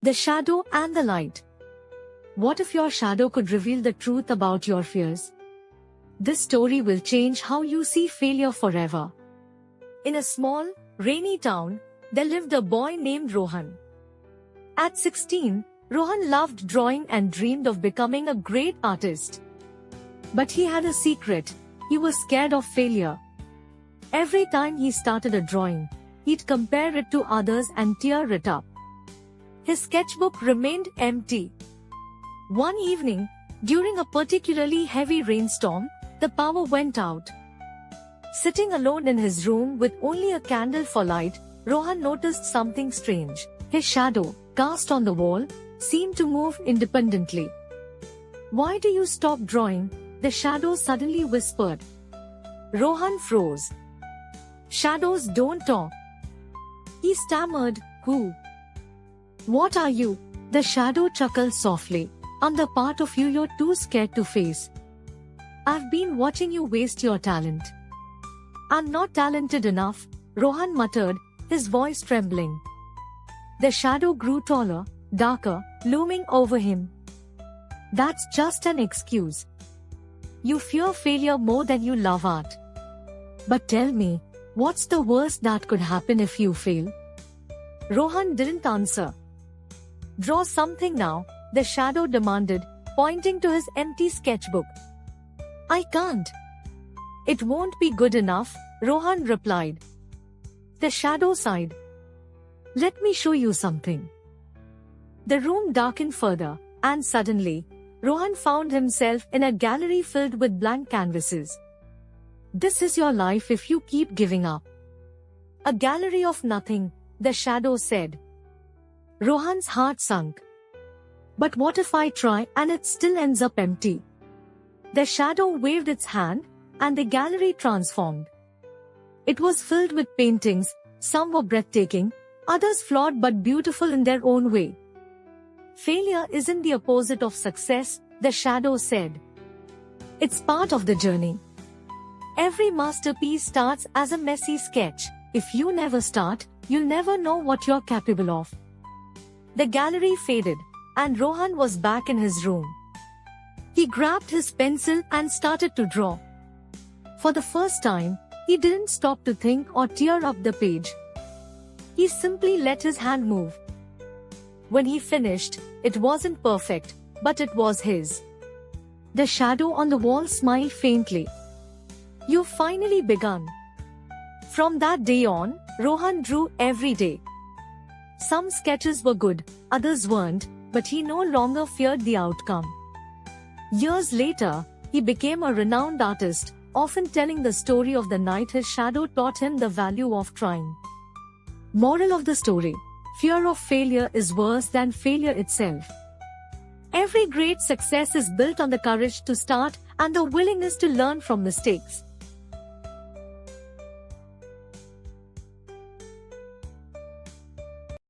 The shadow and the light. What if your shadow could reveal the truth about your fears? This story will change how you see failure forever. In a small, rainy town, there lived a boy named Rohan. At 16, Rohan loved drawing and dreamed of becoming a great artist. But he had a secret. He was scared of failure. Every time he started a drawing, he'd compare it to others and tear it up. His sketchbook remained empty. One evening, during a particularly heavy rainstorm, the power went out. Sitting alone in his room with only a candle for light, Rohan noticed something strange. His shadow, cast on the wall, seemed to move independently. "Why do you stop drawing?" the shadow suddenly whispered. Rohan froze. "Shadows don't talk." He stammered, "Who? What are you?" The shadow chuckled softly. "I'm the part of you you're too scared to face. I've been watching you waste your talent." "I'm not talented enough," Rohan muttered, his voice trembling. The shadow grew taller, darker, looming over him. "That's just an excuse. You fear failure more than you love art. But tell me, what's the worst that could happen if you fail?" Rohan didn't answer. "Draw something now," the shadow demanded, pointing to his empty sketchbook. "I can't." "It won't be good enough," Rohan replied. The shadow sighed. "Let me show you something." The room darkened further, and suddenly, Rohan found himself in a gallery filled with blank canvases. "This is your life if you keep giving up." "A gallery of nothing," the shadow said. Rohan's heart sunk. "But what if I try and it still ends up empty?" The shadow waved its hand, and the gallery transformed. It was filled with paintings. Some were breathtaking, others flawed but beautiful in their own way. "Failure isn't the opposite of success," the shadow said. "It's part of the journey. Every masterpiece starts as a messy sketch. If you never start, you'll never know what you're capable of." The gallery faded, and Rohan was back in his room. He grabbed his pencil and started to draw. For the first time, he didn't stop to think or tear up the page. He simply let his hand move. When he finished, it wasn't perfect, but it was his. The shadow on the wall smiled faintly. "You've finally begun." From that day on, Rohan drew every day. Some sketches were good, others weren't, but he no longer feared the outcome. Years later, he became a renowned artist, often telling the story of the night his shadow taught him the value of trying. Moral of the story: fear of failure is worse than failure itself. Every great success is built on the courage to start and the willingness to learn from mistakes.